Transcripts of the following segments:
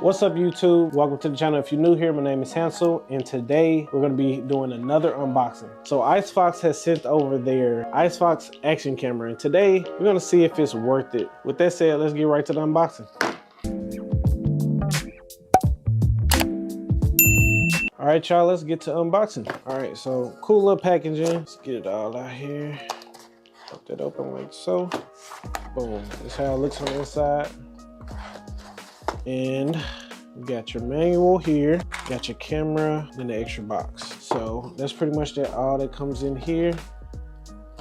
What's up YouTube? Welcome to the channel. If you're new here, my name is Hansel, and today we're going to be doing another unboxing. So ICEFOX has sent over their ICEFOX Action Camera, and today we're going to see if it's worth it. With that said, let's get right to the unboxing. All right, y'all, let's get to unboxing. All right, so cool little packaging. Let's get it all out here. Pop that open like so. Boom, that's how it looks on the inside. And you got your manual here, got your camera, and the extra box. So that's pretty much all that comes in here.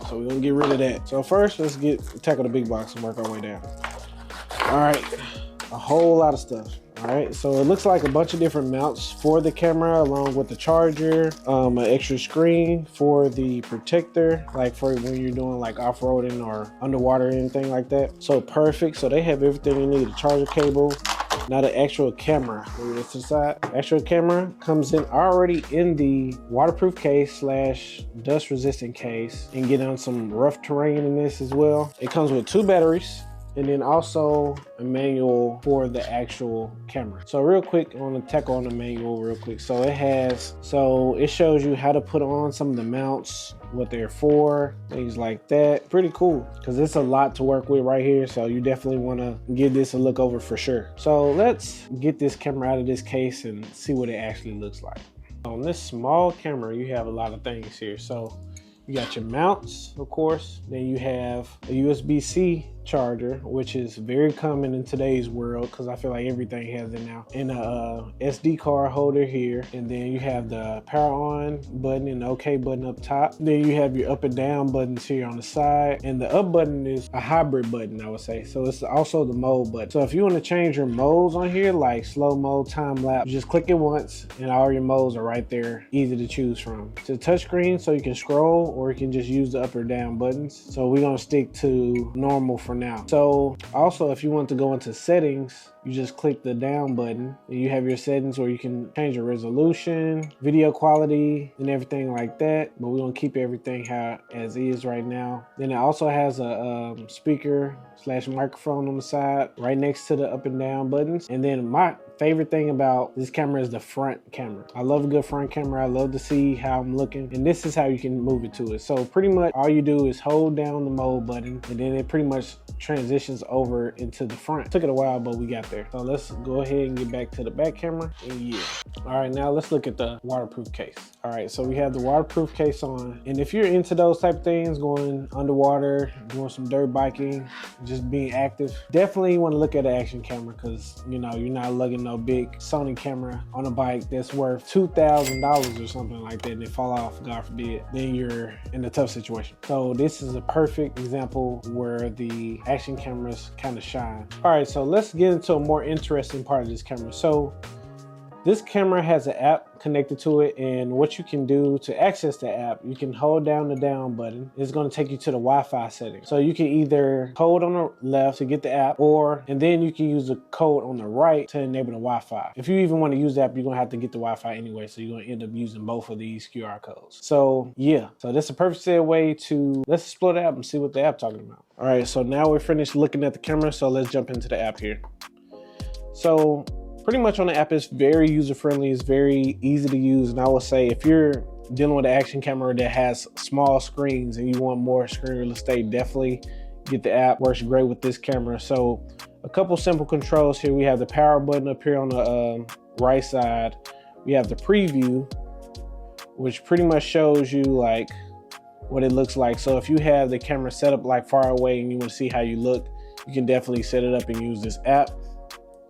So we're gonna get rid of that. So first, let's tackle the big box and work our way down. All right, a whole lot of stuff. All right, so it looks like a bunch of different mounts for the camera, along with the charger, an extra screen for the protector, like for when you're doing like off-roading or underwater or anything like that. So perfect. So they have everything you need: the charger cable. Now the actual camera, move this to the side. The actual camera comes in already in the waterproof case / dust resistant case, and get on some rough terrain in this as well. It comes with 2 batteries, and then also a manual for the actual camera. So real quick, I want to tackle on the manual real quick. So it shows you how to put on some of the mounts, what they're for, things like that. Pretty cool, because it's a lot to work with right here. So you definitely want to give this a look over for sure. So let's get this camera out of this case and see what it actually looks like. On this small camera, you have a lot of things here. So you got your mounts, of course. Then you have a USB-C charger, which is very common in today's world because I feel like everything has it now. And a SD card holder here. And then you have the power on button and the OK button up top. Then you have your up and down buttons here on the side. And the up button is a hybrid button, I would say. So it's also the mode button. So if you want to change your modes on here, like slow mode, time lapse, you just click it once and all your modes are right there, easy to choose from. It's a touch screen, so you can scroll or you can just use the up or down buttons. So we're gonna stick to normal for now. So also, if you want to go into settings, you just click the down button and you have your settings where you can change your resolution, video quality, and everything like that. But we're gonna keep everything as is right now. Then it also has a speaker / microphone on the side right next to the up and down buttons. And then my favorite thing about this camera is the front camera. I love a good front camera. I love to see how I'm looking, and this is how you can move it to it. So pretty much all you do is hold down the mode button, and then it pretty much transitions over into the front. Took it a while, but we got there. So let's go ahead and get back to the back camera. And yeah. All right, now let's look at the waterproof case. All right, so we have the waterproof case on. And if you're into those type of things, going underwater, doing some dirt biking, just being active, definitely want to look at an action camera, because you know, you're not lugging no big Sony camera on a bike that's worth $2,000 or something like that, and it fall off, God forbid, then you're in a tough situation. So this is a perfect example where the action cameras kind of shine. All right, so let's get into a more interesting part of this camera. So this camera has an app connected to it, and what you can do to access the app, you can hold down the down button. It's going to take you to the Wi-Fi settings. So you can either hold on the left to get the app, and then you can use the code on the right to enable the Wi-Fi. If you even want to use the app, you're going to have to get the Wi-Fi anyway, so you're going to end up using both of these QR codes. So yeah, so that's a perfect segue to, let's explore the app and see what the app talking about. All right, so now we're finished looking at the camera, so let's jump into the app here. So pretty much on the app, it's very user-friendly, it's very easy to use, and I would say if you're dealing with an action camera that has small screens and you want more screen real estate, definitely get the app. Works great with this camera. So a couple simple controls here. We have the power button up here on the right side. We have the preview, which pretty much shows you like what it looks like. So if you have the camera set up like far away and you want to see how you look, you can definitely set it up and use this app.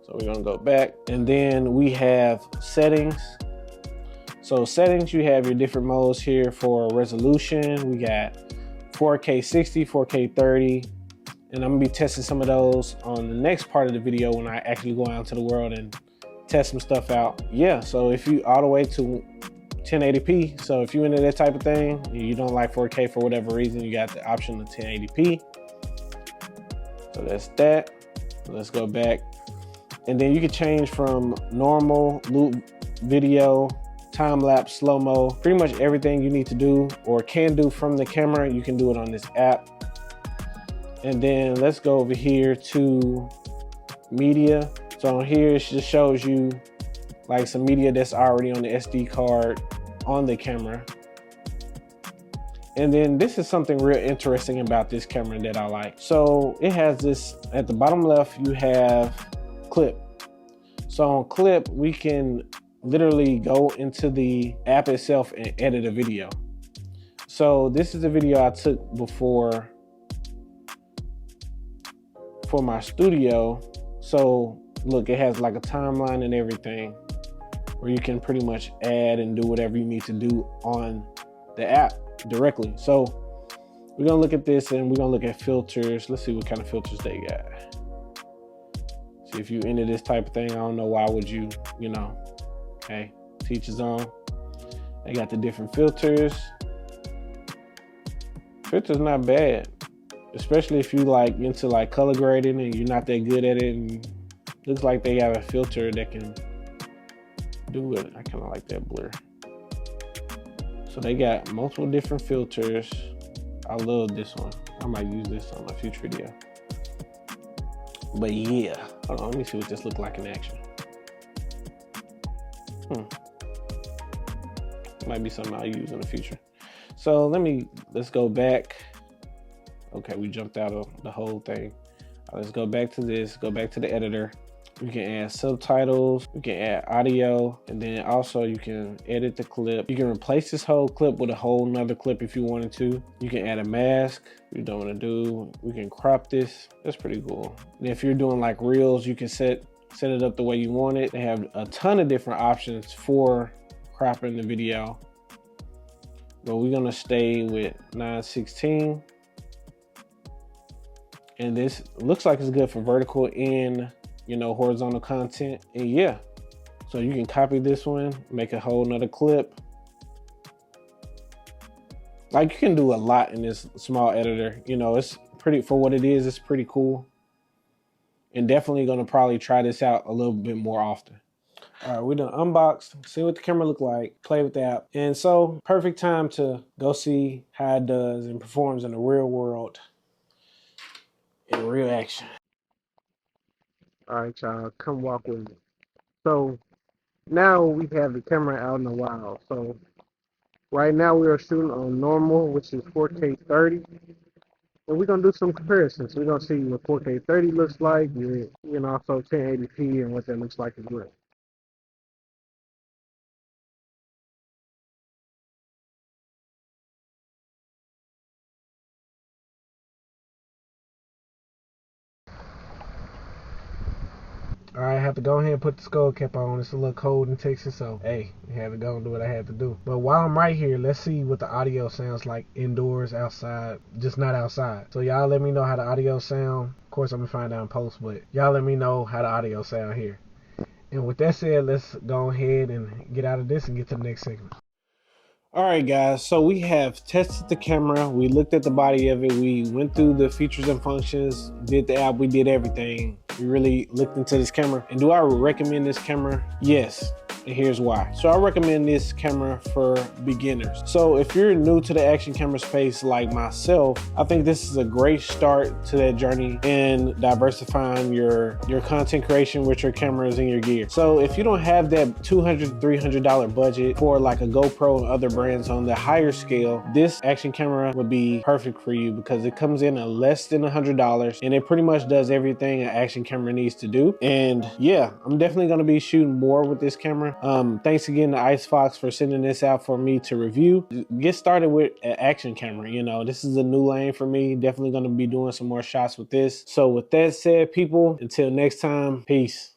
So we're gonna go back, and then we have settings. So settings, you have your different modes here for resolution. We got 4K 60, 4K 30, and I'm gonna be testing some of those on the next part of the video when I actually go out into the world and test some stuff out. Yeah, so if you all the way to 1080p, so if you're into that type of thing, and you don't like 4K for whatever reason, you got the option of 1080p. So that's that. Let's go back. And then you can change from normal, loop, video, time lapse, slow-mo, pretty much everything you need to do or can do from the camera, you can do it on this app. And then let's go over here to media. So on here, it just shows you like some media that's already on the SD card on the camera. And then this is something real interesting about this camera that I like. So it has this, at the bottom left, you have clip. So on clip, we can literally go into the app itself and edit a video. So this is a video I took before for my studio. So look, it has like a timeline and everything where you can pretty much add and do whatever you need to do on the app directly. So we're gonna look at this and we're gonna look at filters. Let's see what kind of filters they got. See, if you into this type of thing, I don't know why would you, you know, hey, teach his own. They got the different filters. Filters not bad, especially if you like into like color grading and you're not that good at it. And looks like they have a filter that can do it. I kind of like that blur. So they got multiple different filters. I love this one. I might use this on a future video. But yeah, hold on, let me see what this looks like in action. Might be something I'll use in the future. So let's go back. Okay, we jumped out of the whole thing. Let's go back to this, go back to the editor. You can add subtitles, you can add audio, and then also you can edit the clip. You can replace this whole clip with a whole nother clip if you wanted to. You can add a mask, if you don't want to do. We can crop this. That's pretty cool. And if you're doing like reels, you can set it up the way you want it. They have a ton of different options for cropping the video. But we're gonna stay with 9:16. And this looks like it's good for vertical and, you know, horizontal content. And yeah, so you can copy this one, make a whole nother clip. Like, you can do a lot in this small editor. You know, it's pretty, for what it is, it's pretty cool. And definitely gonna probably try this out a little bit more often. All right, we done unboxed, see what the camera look like, play with the app. And so, perfect time to go see how it does and performs in the real world, in real action. All right, y'all, come walk with me. So now we have the camera out in the wild. So right now we are shooting on normal, which is 4K 30. And we're gonna do some comparisons. We're gonna see what 4K 30 looks like, and also 1080p and what that looks like as well. All right, I have to go ahead and put the skull cap on. It's a little cold in Texas, so hey, I had to go and do what I had to do. But while I'm right here, let's see what the audio sounds like indoors, outside, just not outside. So y'all let me know how the audio sound. Of course, I'm gonna find out in post, but y'all let me know how the audio sound here. And with that said, let's go ahead and get out of this and get to the next segment. All right, guys, so we have tested the camera. We looked at the body of it. We went through the features and functions, did the app, we did everything. We really looked into this camera. And do I recommend this camera? Yes. And here's why. So I recommend this camera for beginners. So if you're new to the action camera space like myself, I think this is a great start to that journey in diversifying your content creation with your cameras and your gear. So if you don't have that $200, $300 budget for like a GoPro and other brands on the higher scale, this action camera would be perfect for you because it comes in at less than $100 and it pretty much does everything an action camera needs to do. And yeah, I'm definitely gonna be shooting more with this camera. Thanks again to ICEFOX for sending this out for me to review. Get started with an action camera. You know, this is a new lane for me. Definitely going to be doing some more shots with this. So with that said, people, until next time, peace.